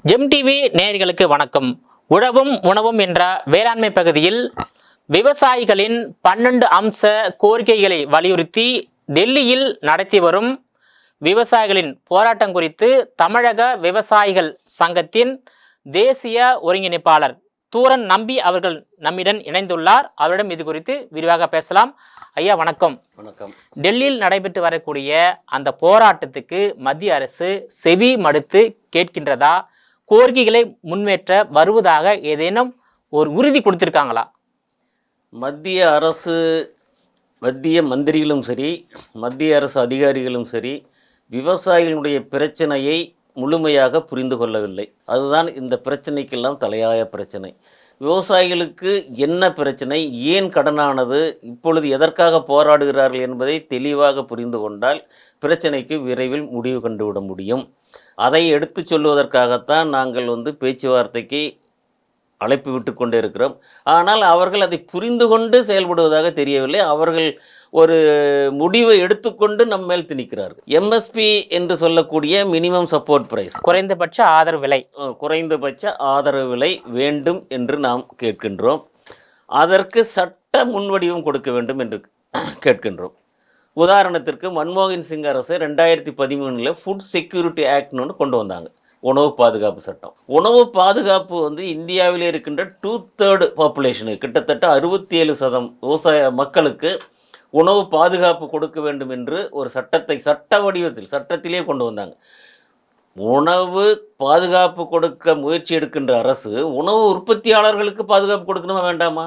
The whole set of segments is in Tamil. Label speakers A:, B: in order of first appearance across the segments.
A: ஜெம் டிவி நேயர்களுக்கு வணக்கம். உழவும் உணவும் என்ற வேளாண்மை பகுதியில் விவசாயிகளின் 12 அம்ச கோரிக்கைகளை வலியுறுத்தி டெல்லியில் நடத்தி வரும் விவசாயிகளின் போராட்டம் குறித்து தமிழக விவசாயிகள் சங்கத்தின் தேசிய ஒருங்கிணைப்பாளர் தூரன் நம்பி அவர்கள் நம்மிடம் இணைந்துள்ளார். அவரிடம் இது குறித்து விரிவாக பேசலாம். ஐயா வணக்கம்.
B: வணக்கம்.
A: டெல்லியில் நடைபெற்று வரக்கூடிய அந்த போராட்டத்துக்கு மத்திய அரசு செவி மடுத்து கேட்கின்றதா, கோரிக்கைகளை முன்வேற்ற வருவதாக ஏதேனும் ஒரு உறுதி கொடுத்திருக்காங்களா?
B: மத்திய அரசு, மத்திய மந்திரிகளும் சரி, மத்திய அரசு அதிகாரிகளும் சரி, விவசாயிகளுடைய பிரச்சனையை முழுமையாக புரிந்து கொள்ளவில்லை. அதுதான் இந்த பிரச்சனைக்கெல்லாம் தலையாய பிரச்சனை. விவசாயிகளுக்கு என்ன பிரச்சனை, ஏன் கடனானது, இப்பொழுது எதற்காக போராடுகிறார்கள் என்பதை தெளிவாக புரிந்து கொண்டால் பிரச்சனைக்கு விரைவில் முடிவு கண்டுவிட முடியும். அதை எடுத்து சொல்வதற்காகத்தான் நாங்கள் பேச்சுவார்த்தைக்கு அழைப்பு விட்டு கொண்டே இருக்கிறோம். ஆனால் அவர்கள் அதை புரிந்து கொண்டு செயல்படுவதாக தெரியவில்லை. அவர்கள் ஒரு முடிவை எடுத்துக்கொண்டு நம்ம மேல் திணிக்கிறார்கள். எம்எஸ்பி என்று சொல்லக்கூடிய மினிமம் சப்போர்ட் பிரைஸ்,
A: குறைந்தபட்ச ஆதரவு விலை,
B: குறைந்தபட்ச ஆதரவு விலை வேண்டும் என்று நாம் கேட்கின்றோம். அதற்கு சட்ட முன்வடிவும் கொடுக்க வேண்டும் என்று கேட்கின்றோம். உதாரணத்திற்கு மன்மோகன் சிங் அரசு 2013 ஃபுட் செக்யூரிட்டி ஆக்ட்னு ஒன்று கொண்டு வந்தாங்க, உணவு பாதுகாப்பு சட்டம். உணவு பாதுகாப்பு இந்தியாவிலே இருக்கின்ற 2/3 பாப்புலேஷனுக்கு, கிட்டத்தட்ட 67% விவசாய மக்களுக்கு உணவு பாதுகாப்பு கொடுக்க வேண்டும் என்று ஒரு சட்டத்தை சட்ட வடிவத்தில் சட்டத்திலே கொண்டு வந்தாங்க. உணவு பாதுகாப்பு கொடுக்க முயற்சி எடுக்கின்ற அரசு உணவு உற்பத்தியாளர்களுக்கு பாதுகாப்பு கொடுக்கணுமா வேண்டாமா?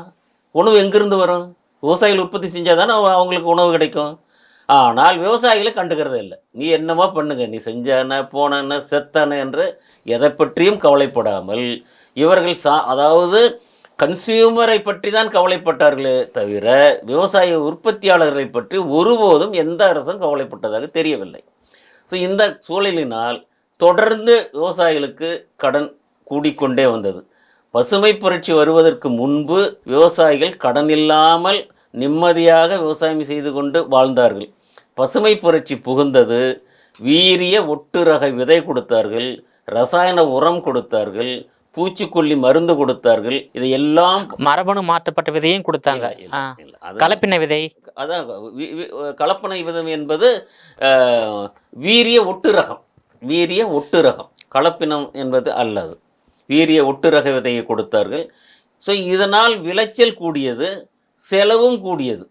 B: உணவு எங்கிருந்து வரும்? விவசாயிகள் உற்பத்தி செஞ்சால் தானே அவங்களுக்கு உணவு கிடைக்கும். ஆனால் விவசாயிகளை கண்டுக்கிறதே இல்லை. நீ என்னமா பண்ணுங்க, நீ செஞ்சான போன செத்தான என்று எதை பற்றியும் கவலைப்படாமல் இவர்கள் அதாவது கன்சியூமரை பற்றி தான் கவலைப்பட்டார்களே தவிர விவசாய உற்பத்தியாளர்களை பற்றி ஒருபோதும் எந்த அரசும் கவலைப்பட்டதாக தெரியவில்லை. ஸோ இந்த சூழலினால் தொடர்ந்து விவசாயிகளுக்கு கடன் கூடிக்கொண்டே வந்தது. பசுமை புரட்சி வருவதற்கு முன்பு விவசாயிகள் கடன் இல்லாமல் நிம்மதியாக விவசாயம் செய்து கொண்டு வாழ்ந்தார்கள். பசுமை புரட்சி புகுந்தது, வீரிய ஒட்டு ரக விதை கொடுத்தார்கள், ரசாயன உரம் கொடுத்தார்கள், பூச்சிக்கொல்லி மருந்து கொடுத்தார்கள். இதையெல்லாம்
A: மரபணு மாற்றப்பட்ட விதையும் கொடுத்தாங்க. கலப்பின விதை,
B: அதான் கலப்பனை விதம் என்பது வீரிய ஒட்டு ரகம். வீரிய ஒட்டு ரகம், கலப்பினம் என்பது அல்லது வீரிய ஒட்டு ரக விதையை கொடுத்தார்கள். ஸோ இதனால் விளைச்சல் கூடியது, செலவும் கூடியது.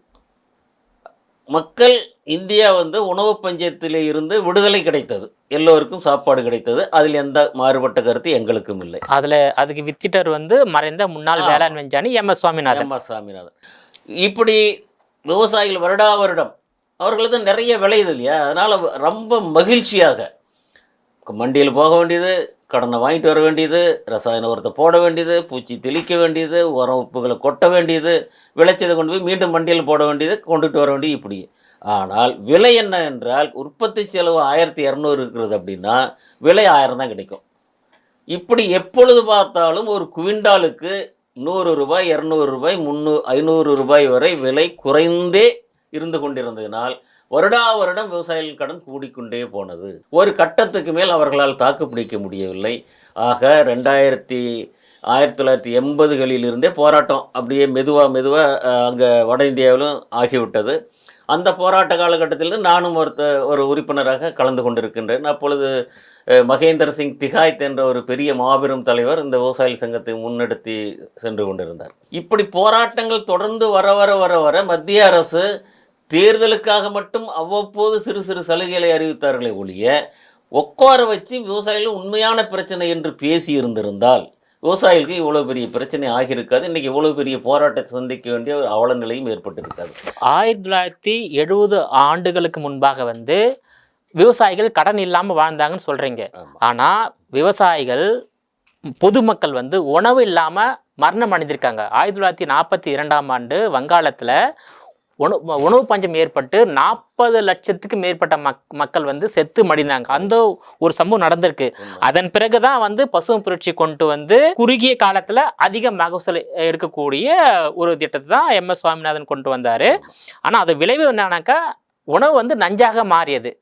B: மக்கள் இந்தியா உணவு பஞ்சத்திலே இருந்து விடுதலை கிடைத்தது, எல்லோருக்கும் சாப்பாடு கிடைத்தது. அதில் எந்த மாறுபட்ட கருத்து எங்களுக்கும் இல்லை.
A: அதுக்கு வித்திட்டர் மறைந்த முன்னாள் வேளாண் விஞ்ஞானி எம்.எஸ். சுவாமிநாதன்.
B: இப்படி விவசாயிகள் வருடா வருடம் அவர்களுக்கு நிறைய விளையுது இல்லையா, அதனால் ரொம்ப மகிழ்ச்சியாக மண்டியில் போக வேண்டியது, கடனை வாங்கிட்டு வர வேண்டியது, ரசாயன உரத்தை போட வேண்டியது, பூச்சி தெளிக்க வேண்டியது, உரம் உப்புகளை கொட்ட வேண்டியது, விளைச்சதை கொண்டு போய் மீண்டும் மண்டியில் போட வேண்டியது, கொண்டுட்டு வர வேண்டியது. இப்படி. ஆனால் விலை என்ன என்றால், உற்பத்தி செலவு 1200 இருக்கிறது அப்படின்னா விலை 1000 தான் கிடைக்கும். இப்படி எப்பொழுது பார்த்தாலும் ஒரு குவிண்டாலுக்கு 100 ரூபாய், 200 ரூபாய், 500 ரூபாய் வரை விலை குறைந்தே இருந்து கொண்டிருந்ததினால் வருடா வருடம் விவசாயிகள் கடன் கூடிக்கொண்டே போனது. ஒரு கட்டத்துக்கு மேல் அவர்களால் தாக்கு பிடிக்க முடியவில்லை. ஆக 1980களிலிருந்தே போராட்டம் அப்படியே மெதுவாக அங்கே வட இந்தியாவிலும் ஆகிவிட்டது. அந்த போராட்ட காலகட்டத்திலிருந்து நானும் ஒரு உறுப்பினராக கலந்து கொண்டிருக்கின்றேன். அப்பொழுது மகேந்திர சிங் திகாய்த் என்ற ஒரு பெரிய மாபெரும் தலைவர் இந்த விவசாயிகள் சங்கத்தை முன்னெடுத்து சென்று கொண்டிருந்தார். இப்படி போராட்டங்கள் தொடர்ந்து வர வர வர வர மத்திய அரசு தேர்தலுக்காக மட்டும் அவ்வப்போது சிறு சிறு சலுகைகளை அறிவித்தார்களே ஒழிய, உட்கார வச்சு விவசாயிகள் உண்மையான பிரச்சனை என்று பேசி இருந்திருந்தால் விவசாயிகளுக்கு இவ்வளோ பெரிய பிரச்சனை ஆகியிருக்காது. இன்றைக்கி இவ்வளோ பெரிய போராட்டத்தை சந்திக்க வேண்டிய ஒரு அவல நிலையும் ஏற்பட்டிருக்காது.
A: 1970 ஆண்டுகளுக்கு முன்பாக விவசாயிகள் கடன் இல்லாமல் வாழ்ந்தாங்கன்னு சொல்கிறீங்க. ஆனால் விவசாயிகள் பொதுமக்கள் உணவு இல்லாமல் மரணம் அடைந்திருக்காங்க. 1942ஆம் ஆண்டு வங்காளத்தில் உணவு பஞ்சம் ஏற்பட்டு 40 லட்சத்துக்கு மேற்பட்ட மக்கள் செத்து மடிந்தாங்க. அந்த ஒரு சம்பவம் நடந்திருக்கு. அதன் பிறகுதான் பசுமை புரட்சி கொண்டு குறுகிய காலத்துல அதிக மகசூல் எடுக்கக்கூடிய ஒரு திட்டத்தை தான் எம்.எஸ். சுவாமிநாதன் கொண்டு வந்தாரு. ஆனா அது விளைவு என்னன்னாக்கா உணவு நஞ்சாக மாறியது.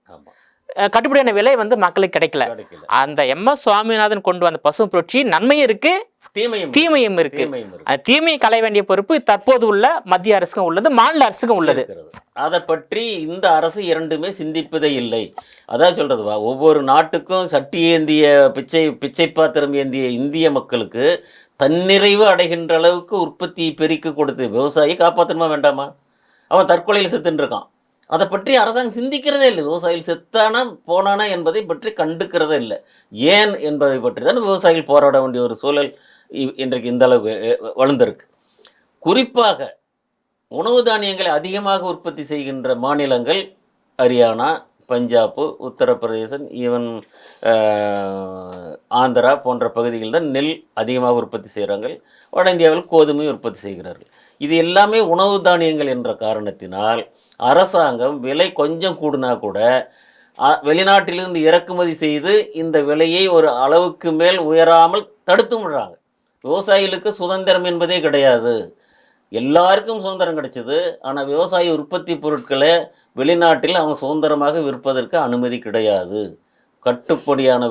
A: கட்டுப்படியான விலை வந்து மக்களுக்கு கிடைக்கல. அந்த MS சுவாமிநாதன் கொண்டு வந்த பசுமை புரட்சி நன்மையும் இருக்கு, தீமையும் இருக்கு. அந்த தீமையை களைய வேண்டிய பொறுப்பு தற்போது உள்ள மத்திய அரசுக்கும் உள்ளது, மாநில அரசுக்கும் உள்ளது.
B: அதை பற்றி இந்த அரசு இரண்டுமே சிந்திப்பதே இல்லை. அதான் சொல்றதுவா, ஒவ்வொரு நாட்டுக்கும் சட்டி ஏந்திய பிச்சை பாத்திரம் ஏந்திய இந்திய மக்களுக்கு தன்னிறைவு அடைகின்ற அளவுக்கு உற்பத்தியை பெருக்கி கொடுத்து விவசாயி காப்பாற்றணுமா வேண்டாமா? அவன் தற்கொலையில் செத்துன்னு இருக்கான். அதை பற்றி அரசாங்கம் சிந்திக்கிறதே இல்லை. விவசாயிகள் செத்தானா போனானா என்பதை பற்றி கண்டுக்கிறதே இல்லை. ஏன் என்பதை பற்றி தான் விவசாயிகள் போராட வேண்டிய ஒரு சூழல் இன்றைக்கு இந்த அளவுக்கு வளர்ந்திருக்கு. குறிப்பாக உணவு தானியங்களை அதிகமாக உற்பத்தி செய்கின்ற மாநிலங்கள் ஹரியானா, பஞ்சாப், உத்தரப்பிரதேசம், ஈவன் ஆந்திரா போன்ற பகுதிகளில் தான் நெல் அதிகமாக உற்பத்தி செய்கிறாங்க. வட இந்தியாவில் கோதுமை உற்பத்தி செய்கிறார்கள். இது எல்லாமே உணவு தானியங்கள் என்ற காரணத்தினால் அரசாங்கம் விலை கொஞ்சம் கூடுனா கூட வெளிநாட்டிலிருந்து இறக்குமதி செய்து இந்த விலையை ஒரு அளவுக்கு மேல் உயராமல் தடுத்து விடுறாங்க. விவசாயிகளுக்கு சுதந்திரம் என்பதே கிடையாது. எல்லாருக்கும் சுதந்திரம் கிடைச்சது. ஆனால் விவசாய உற்பத்தி பொருட்களை வெளிநாட்டில் அவங்க சுதந்திரமாக விற்பதற்கு அனுமதி கிடையாது. கட்டுப்படியான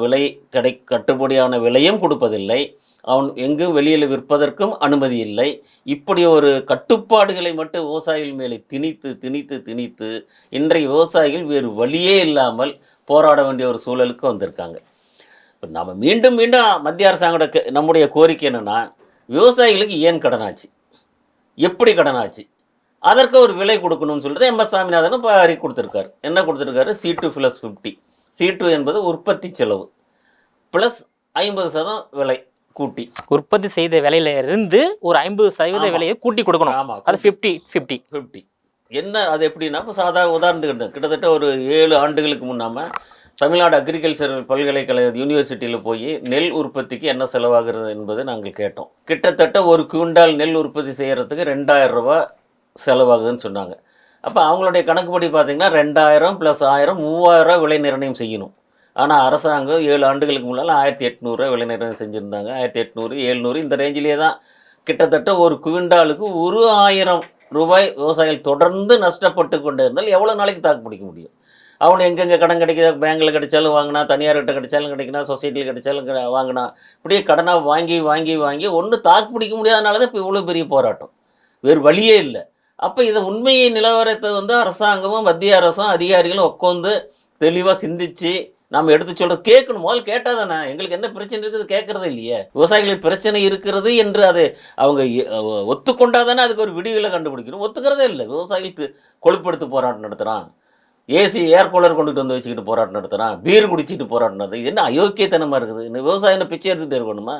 B: விலையும் கொடுப்பதில்லை. அவன் எங்கும் வெளியில் விற்பதற்கும் அனுமதி இல்லை. இப்படி ஒரு கட்டுப்பாடுகளை மட்டும் விவசாயிகள் மேலே திணித்து இன்றைய விவசாயிகள் வேறு வழியே இல்லாமல் போராட வேண்டிய ஒரு சூழலுக்கு வந்திருக்காங்க. இப்போ நம்ம மீண்டும் மத்திய அரசாங்கோட நம்முடைய கோரிக்கை என்னென்னா, விவசாயிகளுக்கு ஏன் கடனாச்சு, எப்படி கடனாச்சு, அதற்கு ஒரு விலை கொடுக்கணும்னு சொல்லிட்டு MS சாமிநாதன் இப்போ அறிக்கை கொடுத்துருக்காரு. என்ன கொடுத்துருக்காரு? C2+50. C2 என்பது உற்பத்தி செலவு ப்ளஸ் 50% விலை கூட்டி,
A: உற்பத்தி செய்த விலையில இருந்து ஒரு 50% விலையை கூட்டி கொடுக்கணும். ஆமாம், அது 50.
B: என்ன அது எப்படின்னா, இப்போ உதாரணத்துக்கு கிட்டத்தட்ட ஒரு 7 ஆண்டுகளுக்கு முன்னாமல் தமிழ்நாடு அக்ரிகல்ச்சர் பல்கலைக்கழக யூனிவர்சிட்டியில் போய் நெல் உற்பத்திக்கு என்ன செலவாகிறது என்பதை நாங்கள் கேட்டோம். கிட்டத்தட்ட ஒரு குவிண்டால் நெல் உற்பத்தி செய்கிறதுக்கு 2000 ரூபா செலவாகுதுன்னு சொன்னாங்க. அப்போ அவங்களுடைய கணக்குப்படி பார்த்திங்கன்னா 2000 + 1000 3000 ரூபா விலை நிர்ணயம் செய்யணும். ஆனால் அரசாங்கம் 7 ஆண்டுகளுக்கு முன்னால் 1800 ரூபா விலை நிர்ணயம் செஞ்சுருந்தாங்க. 1800, 700 இந்த ரேஞ்சிலே தான். கிட்டத்தட்ட ஒரு குவிண்டாலுக்கு 1000 ரூபாய் விவசாயிகள் தொடர்ந்து நஷ்டப்பட்டு கொண்டே இருந்தால் எவ்வளோ நாளைக்கு தாக்கு பிடிக்க முடியும்? அவனை எங்கெங்கே கடன் கிடைக்கிதோ, பேங்கில் கிடைச்சாலும் வாங்கினா, தனியார்கிட்ட கிடைச்சாலும் கிடைக்கினா, சொசைட்டியில் கிடைச்சாலும் வாங்கினா, இப்படியே கடனாக வாங்கி ஒன்று தாக்கு பிடிக்க முடியாதனால தான் இப்போ இவ்வளோ பெரிய போராட்டம். வேறு வழியே இல்லை. அப்போ இதை உண்மையை நிலவரத்தை அரசாங்கமும் மத்திய அரசும் அதிகாரிகளும் உட்காந்து தெளிவாக சிந்தித்து நம்ம எடுத்து சொல்கிறது கேட்கணும். முதல் கேட்டால் தானே எங்களுக்கு என்ன பிரச்சனை இருக்குது கேட்குறது இல்லையே. விவசாயிகளுக்கு பிரச்சனை இருக்கிறது என்று அதை அவங்க ஒத்துக்கொண்டா தானே அதுக்கு ஒரு விடிவுகளை கண்டுபிடிக்கணும். ஒத்துக்கிறதே இல்லை. விவசாயிகளுக்கு கொழுப்படுத்து போராட்டம் நடத்துகிறான், ஏர் கூலர் கொண்டுட்டு வந்து வச்சுக்கிட்டு போராட்டம் நடத்துகிறான், பீர் குடிச்சிட்டு போராட்டம் நடத்துது. என்ன அயோக்கியத்தனமாக இருக்குது? இந்த விவசாயம் பிச்சை எடுத்துகிட்டு இருக்கணுமா?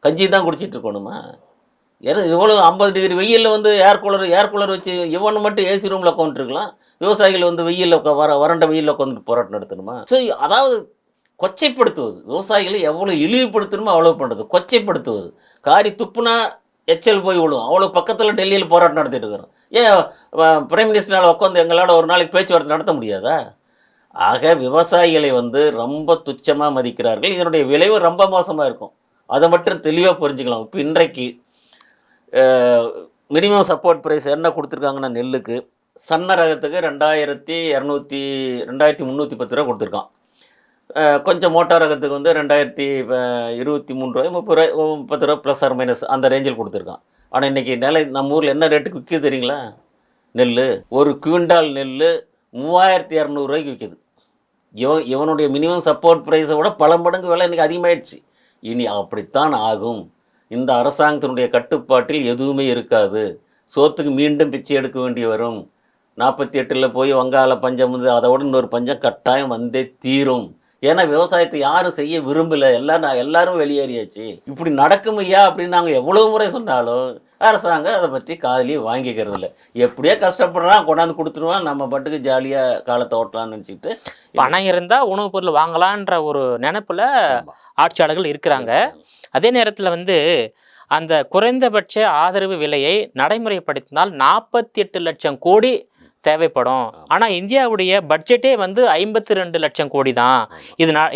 B: கஞ்சி தான் குடிச்சிட்டு இருக்கணுமா? இவ்வளோ 50 டிகிரி வெயிலில் ஏர் கூலர் வச்சு இவன் மட்டும் AC ரூமில் உட்காந்துருக்கலாம். விவசாயிகள் வெயிலில் வறண்ட வெயிலில் உட்காந்துட்டு போராட்டம் நடத்தணுமா? ஸோ அதாவது கொச்சைப்படுத்துவது, விவசாயிகளை எவ்வளோ இழிவுபடுத்தணுமோ அவ்வளோ பண்ணுறது, கொச்சைப்படுத்துவது. காரி துப்புனா எச்சல் போய் விழும். அவ்வளோ பக்கத்தில் டெல்லியில் போராட்டம் நடத்திட்டு இருக்கிறோம். ஏன் பிரைம் மினிஸ்டரால் உட்காந்து எங்களால் ஒரு நாளைக்கு பேச்சுவார்த்தை நடத்த முடியாதா? ஆக விவசாயிகளை ரொம்ப துச்சமாக மதிக்கிறார்கள். இதனுடைய விளைவு ரொம்ப மோசமாக இருக்கும். அதை மட்டும் தெளிவாக புரிஞ்சுக்கலாம். இப்போ இன்றைக்கு மினிமம் சப்போர்ட் ப்ரைஸ் என்ன கொடுத்துருக்காங்கன்னா, நெல்லுக்கு சன்ன ரகத்துக்கு 2310 ரூபா கொடுத்துருக்கான். கொஞ்சம் மோட்டார் ரகத்துக்கு 2023 ரூபாய் 30 ரூபா ப்ளஸ் ஆர் மைனஸ் அந்த ரேஞ்சில் கொடுத்துருக்கான். ஆனால் இன்றைக்கி நம்ம ஊரில் என்ன ரேட்டுக்கு விற்கிது தெரியுங்களா? நெல் ஒரு குவிண்டால் நெல் 3200 ரூபாய்க்கு விற்கிது. இவனுடைய மினிமம் சப்போர்ட் ப்ரைஸை விட பல மடங்கு விலை இன்றைக்கி அதிகமாகிடுச்சு. இனி அப்படித்தான் ஆகும். இந்த அரசாங்கத்தினுடைய கட்டுப்பாட்டில் எதுவுமே இருக்காது. சோத்துக்கு மீண்டும் பிச்சை எடுக்க வேண்டி வரும். 48 போய் வங்காள பஞ்சம் அதோட இன்னொரு பஞ்சம் கட்டாயம் வந்தே தீரும். ஏன்னா விவசாயத்தை யாரும் செய்ய விரும்பலை. எல்லாரும் வெளியேறியாச்சு. இப்படி நடக்கும் ஐயா அப்படின்னு நாங்கள் எவ்வளோ முறை சொன்னாலும் அரசாங்கம் அதை பற்றி காதலியை வாங்கிக்கிறது இல்லை. எப்படியோ கஷ்டப்படுறான், கொண்டாந்து கொடுத்துருவான், நம்ம பாட்டுக்கு ஜாலியாக காலத்தை ஓட்டலாம்னு நினச்சிக்கிட்டு
A: பணம் இருந்தால் உணவுப் பொருள் வாங்கலான்ற ஒரு நினைப்பில் ஆட்சியாளர்கள் இருக்கிறாங்க. அதே நேரத்தில் அந்த குறைந்தபட்ச ஆதரவு விலையை நடைமுறைப்படுத்தினால் 48 லட்சம் கோடி தேவைப்படும். ஆனால் இந்தியாவுடைய பட்ஜெட்டே 52 லட்சம் கோடி தான்.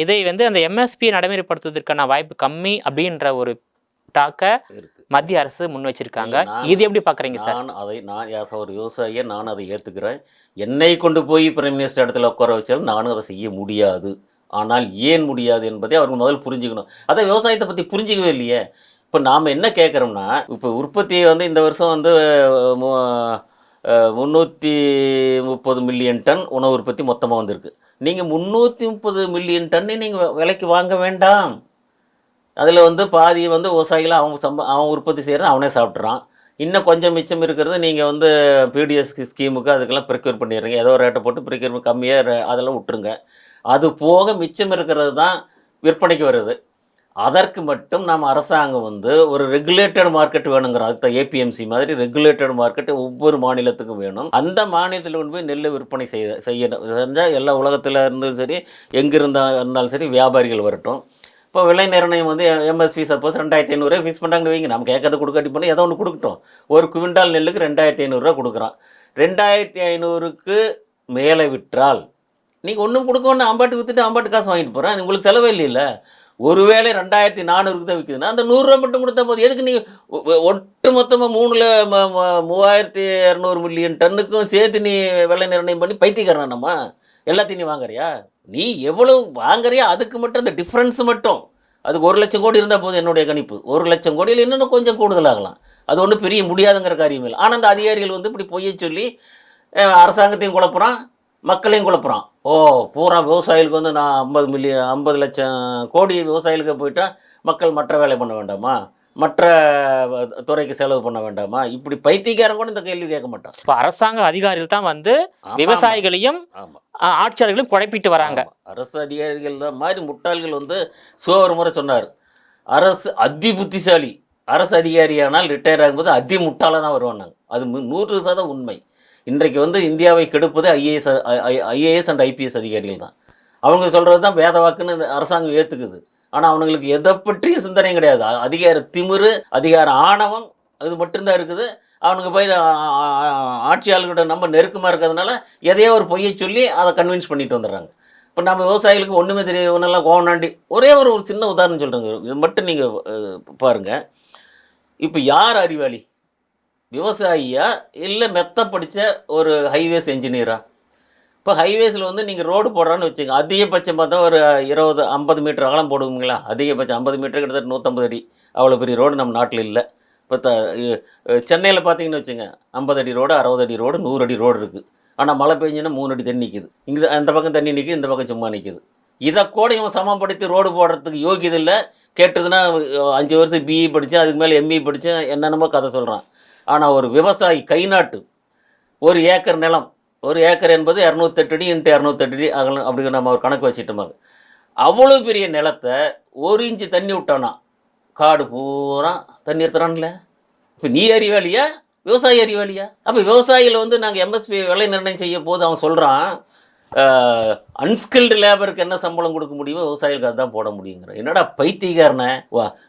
A: இதை அந்த MSP நடைமுறைப்படுத்துவதற்கான வாய்ப்பு கம்மி அப்படின்ற ஒரு டாக்கை மத்திய அரசு முன் வச்சிருக்காங்க. இது எப்படி பார்க்குறீங்க சார்?
B: நான் ஒரு விவசாயியை நான் அதை ஏற்றுக்கிறேன். என்னை கொண்டு போய் பிரைம் மினிஸ்டர் இடத்துல உட்கார வச்சாலும் நானும் அதை செய்ய முடியாது. ஆனால் ஏன் முடியாது என்பதை அவர்கள் முதல் புரிஞ்சுக்கணும். அதை விவசாயத்தை பற்றி புரிஞ்சிக்கவே இல்லையே. இப்போ நாம் என்ன கேட்குறோம்னா, இப்போ உற்பத்தியை வந்து இந்த வருஷம் வந்து 330 மில்லியன் டன் உணவு உற்பத்தி மொத்தமாக வந்திருக்கு. நீங்கள் 330 மில்லியன் டன்னு நீங்கள் விலைக்கு வாங்க வேண்டாம். அதில் வந்து பாதி வந்து விவசாயிகளை அவன் உற்பத்தி செய்கிறது அவனே சாப்பிட்றான். இன்னும் கொஞ்சம் மிச்சம் இருக்கிறது நீங்கள் வந்து பிடிஎஸ் ஸ்கீமுக்கு அதுக்கெல்லாம் ப்ரிக்யூர் பண்ணிடுறீங்க. ஏதோ ரேட்டை போட்டு ப்ரிக்யூர் கம்மியாக அதெல்லாம் விட்டுருங்க. அது போக மிச்சம் இருக்கிறது தான் விற்பனைக்கு வருது. அதற்கு மட்டும் நம்ம அரசாங்கம் வந்து ஒரு ரெகுலேட்டட் மார்க்கெட் வேணுங்கிறோம். அதுக்கு ஏபிஎம்சி மாதிரி ரெகுலேட்டட் மார்க்கெட் ஒவ்வொரு மாநிலத்துக்கும் வேணும். அந்த மாநிலத்தில் கொண்டு போய் நெல் விற்பனை செஞ்சால் எல்லா உலகத்தில் இருந்தும் சரி, எங்கே இருந்தாலும் சரி வியாபாரிகள் வரட்டும். இப்போ விலை நிர்ணயம் வந்து எம்எஸ்பி சப்போஸ் 2500 ஃபிக்ஸ் பண்ணுறாங்கன்னு வைங்க. நம்ம கேட்கறது கொடுக்காட்டி போனால் ஏதோ ஒன்று கொடுக்கட்டும். ஒரு குவிண்டால் நெல்லுக்கு 2500 கொடுக்குறான். 2500க்கு மேலே விற்றால் நீங்கள் ஒன்றும் கொடுக்கணும், அம்பாட்டு விற்றுட்டு அம்பாட்டு காசு வாங்கிட்டு போகிறேன். உங்களுக்கு செலவே இல்லைல்ல. ஒருவேளை 2400க்கு தான் விற்குதுன்னா அந்த 100 ரூபா மட்டும் கொடுத்தா போதும். எதுக்கு நீ ஒட்டு மொத்தமாக 3200 மில்லியன் டன்னுக்கும் சேர்த்து நீ விலை நிர்ணயம் பண்ணி பைத்தியக்காரனா? நம்ம எல்லாத்தையும் நீ வாங்குறியா? நீ எவ்வளோ வாங்குறியா அதுக்கு மட்டும் அந்த டிஃப்ரென்ஸ் மட்டும், அதுக்கு 1 லட்சம் கோடி இருந்தால் போதும். என்னுடைய கணிப்பு 1 லட்சம் கோடியில் இன்னும் கொஞ்சம் கூடுதலாகலாம். அது ஒன்றும் பெரிய முடியாதுங்கிற காரியம் இல்லை. ஆனால் அந்த அதிகாரிகள் வந்து இப்படி பொய்யை சொல்லி அரசாங்கத்தையும் குழப்புறான், மக்களையும் குழப்புறான். பூரா விவசாயிகளுக்கு வந்து நான் 50 லட்சம் கோடி விவசாயிகளுக்கு போயிட்டால் மக்கள் மற்ற வேலை பண்ண வேண்டாமா, மற்ற துறைக்கு செலவு பண்ண வேண்டாமா? இப்படி பைத்தியக்காரன் கூட இந்த கேள்வி கேட்க மாட்டான்.
A: இப்போ அரசாங்க அதிகாரிகள் தான் வந்து விவசாயிகளையும் ஆட்சியாளர்களையும் குழப்பிட்டு வராங்க.
B: அரசு அதிகாரிகள் தான் மாதிரி முட்டாள்கள் வந்து ஒரு முறை சொன்னார், அரசு அதி புத்திசாலி அரசு அதிகாரியானால் ரிட்டையர் ஆகும்போது அதி முட்டாளாக தான் வருவானாங்க. அது 100% உண்மை. இன்றைக்கு வந்து இந்தியாவை கெடுப்பது ஐஏஎஸ் அண்ட் ஐபிஎஸ் அதிகாரிகள் தான். அவங்க சொல்கிறது தான் வேத வாக்குன்னு அரசாங்கம் ஏற்றுக்குது. ஆனால் அவனுங்களுக்கு எதை பற்றிய சிந்தனையும் கிடையாது. அதிகார திமிரு, அதிகார ஆணவம், அது மட்டும்தான் இருக்குது. அவனுக்கு போய் ஆட்சியாளர்கிட்ட நம்ம நெருக்கமாக இருக்கிறதுனால எதையோ ஒரு பொய்யை சொல்லி அதை கன்வின்ஸ் பண்ணிட்டு வந்துடுறாங்க. இப்போ நம்ம விவசாயிகளுக்கு ஒன்றுமே தெரியாது, ஒன்றெல்லாம் கோவனாண்டி. ஒரே ஒரு சின்ன உதாரணம் சொல்கிறேங்க, இது மட்டும் நீங்கள் பாருங்கள். இப்போ யார் அறிவாளி, விவசாயியா இல்லை மெத்த படித்த ஒரு ஹைவேஸ் என்ஜினியரா? இப்போ ஹைவேஸில் வந்து நீங்கள் ரோடு போடுறான்னு வச்சுங்க, அதிகபட்சம் பார்த்தா ஒரு 50 மீட்டர் அகலம் போடுவீங்களா? அதிகபட்சம் 50 மீட்டர், கிட்டத்தட்ட 150 அடி. அவ்வளோ பெரிய ரோடு நம்ம நாட்டில் இல்லை. இப்போ சென்னையில் பார்த்தீங்கன்னு வச்சுங்க, 50 அடி ரோடு, 60 அடி ரோடு, 100 அடி ரோடு இருக்குது. ஆனால் மழை பெஞ்சுன்னா 3 அடி தண்ணி நிற்கிது. இங்கே அந்த பக்கம் தண்ணி நிற்கிது, இந்த பக்கம் சும்மா நிற்கிது. இதை கூட இவன் சமப்படுத்தி ரோடு போடுறதுக்கு யோகியது இல்லை. கேட்டதுன்னா 5 வருஷம் பிஇ படித்தேன், அதுக்கு மேலே எம்இ படித்தேன், என்னென்னமோ கதை சொல்கிறான். ஆனால் ஒரு விவசாயி கைநாட்டு 1 ஏக்கர் நிலம், 1 ஏக்கர் என்பது 208 அடி × 208 அடி அகலம், அப்படி நம்ம ஒரு கணக்கு வச்சுட்டோமாங்க. அவ்வளோ பெரிய நிலத்தை 1 இன்ச்சு தண்ணி விட்டானா காடு பூரா தண்ணி எடுத்துறான்ல. இப்போ நீ அறிவாளியா, விவசாயி அறிவாளியா? அப்போ விவசாயிகள் வந்து நாங்கள் எம்எஸ்பி விலை நிர்ணயம் செய்ய போது அவன் சொல்கிறான், அன்ஸ்கில்டு லேபருக்கு என்ன சம்பளம் கொடுக்க முடியுமோ விவசாயிகளுக்கு அதுதான் போட முடியுங்கிற. என்னடா பைத்தியக்காரனை,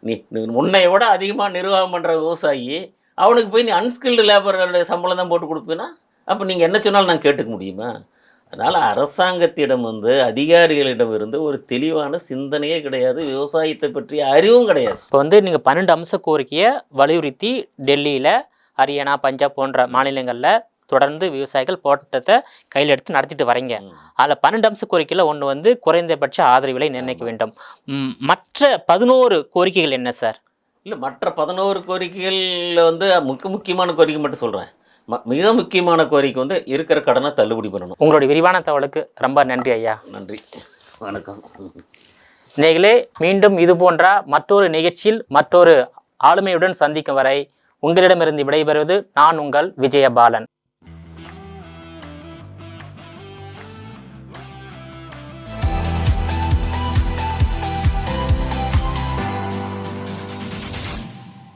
B: நீ உன்னை விட அதிகமாக நிர்வாகம் பண்ணுற விவசாயி, அவனுக்கு போய் நீ அன்ஸ்கில்டு லேபரோட சம்பளம் தான் போட்டு கொடுப்பீன்னா அப்போ நீங்கள் என்ன சொன்னாலும் நான் கேட்டுக்க முடியுமா? அதனால் அரசாங்கத்திடம் வந்து அதிகாரிகளிடம் இருந்து ஒரு தெளிவான சிந்தனையே கிடையாது, விவசாயத்தை பற்றிய அறிவும் கிடையாது.
A: இப்போ வந்து நீங்கள் 12 அம்ச கோரிக்கையை வலியுறுத்தி டெல்லியில், ஹரியானா, பஞ்சாப் போன்ற மாநிலங்களில் தொடர்ந்து விவசாயிகள் போராட்டத்தை கையில் எடுத்து நடத்திட்டு வரீங்க. அதில் 12 அம்ச கோரிக்கையில் ஒன்று வந்து குறைந்தபட்ச ஆதரவு விலை நிர்ணயிக்க வேண்டும். மற்ற 11 கோரிக்கைகள் என்ன சார்?
B: இல்லை, மற்ற 11 கோரிக்கைகளில் வந்து முக்கியமான கோரிக்கை மட்டும் சொல்கிறேன். மிக முக்கியமான கோரிக்கை வந்து இருக்கிற கடனை தள்ளுபடி பண்ணணும்.
A: உங்களுடைய விரிவான தகவலுக்கு ரொம்ப நன்றி ஐயா.
B: நன்றி, வணக்கம்.
A: நேயர்களே, மீண்டும் இது போன்ற மற்றொரு நிகழ்ச்சியில் மற்றொரு ஆளுமையுடன் சந்திக்கும் வரை உங்களிடமிருந்து விடைபெறுவது நான் உங்கள் விஜயபாலன்.